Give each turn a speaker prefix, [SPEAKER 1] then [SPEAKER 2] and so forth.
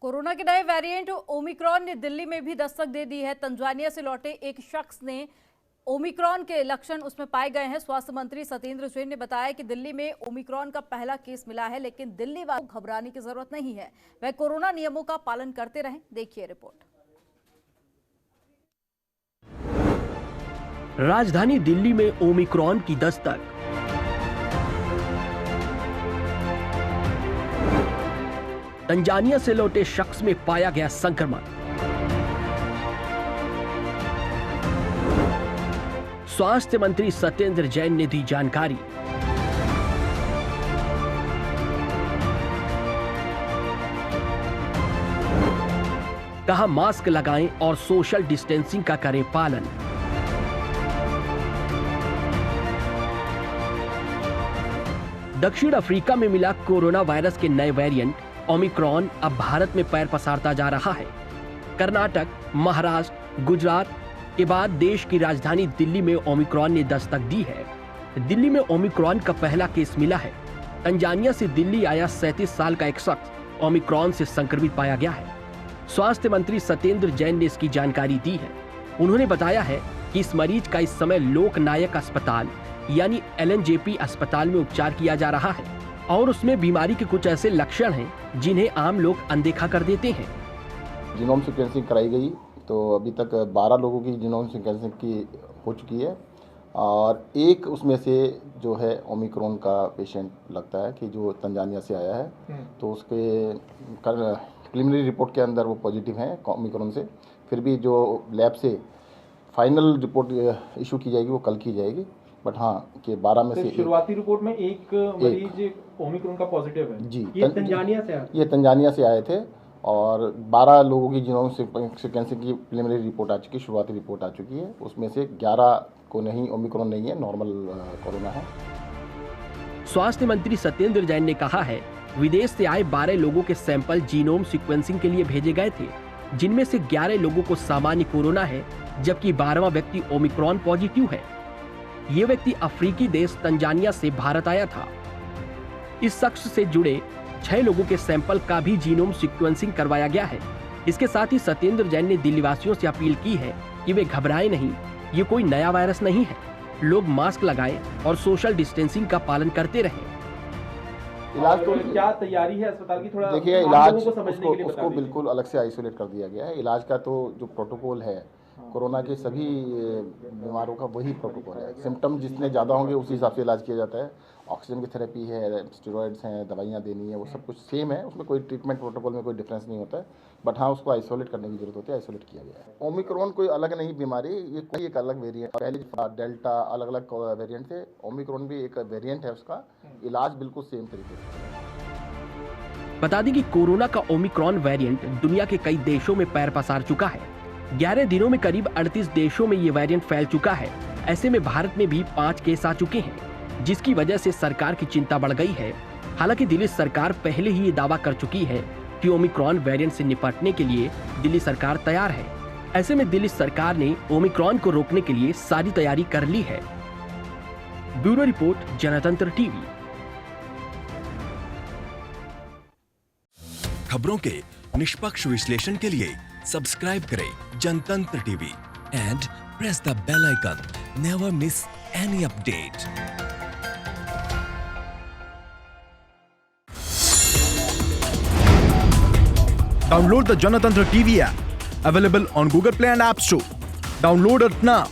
[SPEAKER 1] Corona के नए variant Omicron ने दिल्ली में भी दस्तक दे दी है। तंजानिया से लौटे एक शख्स ने ओमिक्रॉन के लक्षण उसमें पाए गए हैं। स्वास्थ्य मंत्री सत्येंद्र जैन ने बताया कि दिल्ली में ओमिक्रॉन का पहला केस मिला है, लेकिन दिल्ली वालों को घबराने की जरूरत नहीं है। वह कोरोना नियमों का पालन करते रहें। देखिए रिपोर्ट।
[SPEAKER 2] राजधानी दिल्ली में ओमिक्रॉन की दस्तक। तंजानिया से लौटे शख्स में पाया गया संक्रमण। स्वास्थ्य मंत्री सत्येंद्र जैन ने दी जानकारी। कहा मास्क लगाएं और सोशल डिस्टेंसिंग का करें पालन। दक्षिण अफ्रीका में मिला कोरोना वायरस के नए वेरिएंट ओमिक्रॉन अब भारत में पैर पसारता जा रहा है। कर्नाटक, महाराष्ट्र, गुजरात के बाद देश की राजधानी दिल्ली में ओमिक्रॉन ने दस्तक दी है। दिल्ली में ओमिक्रॉन का पहला केस मिला है। तंजानिया से दिल्ली आया 37 साल का एक शख्स ओमिक्रॉन से संक्रमित पाया गया है। स्वास्थ्य मंत्री सत्येंद्र जैन ने इसकी जानकारी दी है। उन्होंने बताया है कि इस मरीज का इस समय लोकनायक अस्पताल यानी LNJP अस्पताल में उपचार किया जा रहा है और उसमें बीमारी के कुछ ऐसे लक्षण हैं जिन्हें आम लोग अनदेखा कर देते हैं।
[SPEAKER 3] जीनोम सीक्वेंसिंग कराई गई तो अभी तक 12 लोगों की जीनोम सीक्वेंसिंग की हो चुकी है और एक उसमें से जो है ओमिक्रॉन का पेशेंट लगता है कि जो तंजानिया से आया है, तो उसके प्रिलिमिनरी रिपोर्ट के अंदर वो पॉजिटिव हैं ओमिक्रॉन से। फिर भी जो लैब से फाइनल रिपोर्ट इशू की जाएगी वो कल की जाएगी। बट हाँ कि 12 में से
[SPEAKER 4] शुरुआती रिपोर्ट में एक मरीज ओमिक्रॉन का पॉजिटिव है
[SPEAKER 3] जी।
[SPEAKER 4] ये तंजानिया से आए,
[SPEAKER 3] ये तंजानिया से आए थे और 12 लोगों की जीनोम सीक्वेंसिंग की प्रिलिमिनरी रिपोर्ट आ चुकी है, शुरुआती रिपोर्ट आ चुकी है। उसमें से 11 को नहीं ओमिक्रॉन नहीं है, नॉर्मल कोरोना है।
[SPEAKER 2] स्वास्थ्य मंत्री सत्येंद्र जैन ने कहा है विदेश से आए 12 लोगों के सैंपल जीनोम सीक्वेंसिंग के लिए भेजे गए थे, जिनमें से 11 लोगों को सामान्य कोरोना है, जबकि 12वां व्यक्ति ओमिक्रॉन पॉजिटिव है। ये व्यक्ति अफ्रीकी देश तंजानिया से भारत आया था। इस शख्स से जुड़े 6 लोगों के सैंपल का भी जीनोम सीक्वेंसिंग करवाया गया है। इसके साथ ही सत्येंद्र जैन ने दिल्ली वासियों से अपील की है कि वे घबराएं नहीं, ये कोई नया वायरस नहीं है। लोग मास्क लगाएं और सोशल डिस्टेंसिंग का पालन करते रहें।
[SPEAKER 3] इलाज तो
[SPEAKER 4] क्या तैयारी है अस्पताल की, थोड़ा
[SPEAKER 3] देखिए इलाज उसको बिल्कुल अलग से आइसोलेट कर दिया गया है। इलाज का तो जो प्रोटोकॉल है कोरोना के सभी बीमारों का वही प्रोटोकॉल है। सिम्टम जितने ज़्यादा होंगे उसी हिसाब से इलाज किया जाता है। ऑक्सीजन की थेरेपी है, स्टेरॉइड्स हैं, दवाइयाँ देनी है, वो सब कुछ सेम है। उसमें कोई ट्रीटमेंट प्रोटोकॉल में कोई डिफरेंस नहीं होता है। बट हाँ उसको आइसोलेट करने की जरूरत होती है, आइसोलेट किया गया है। ओमिक्रॉन कोई अलग नहीं बीमारी, ये कोई एक अलग वेरिएंट। पहले डेल्टा अलग अलग वेरिएंट थे, ओमिक्रॉन भी एक वेरिएंट है। उसका इलाज बिल्कुल सेम तरीके से।
[SPEAKER 2] बता दें कि कोरोना का ओमिक्रॉन वेरिएंट दुनिया के कई देशों में पैर पसार चुका है। 11 दिनों में करीब 38 देशों में ये वेरिएंट फैल चुका है। ऐसे में भारत में भी 5 केस आ चुके हैं, जिसकी वजह से सरकार की चिंता बढ़ गई है। हालांकि दिल्ली सरकार पहले ही ये दावा कर चुकी है कि ओमिक्रॉन वेरिएंट से निपटने के लिए दिल्ली सरकार तैयार है। ऐसे में दिल्ली सरकार ने ओमिक्रॉन को रोकने के लिए सारी तैयारी कर ली है। Bureau report, Janatantra TV.
[SPEAKER 5] खबरों के निष्पक्ष विश्लेषण के लिए सब्सक्राइब करें Janatantra TV and press the bell icon. Never miss any update.
[SPEAKER 6] Download the Janatantra TV app, available on Google Play and App Store. Download it now.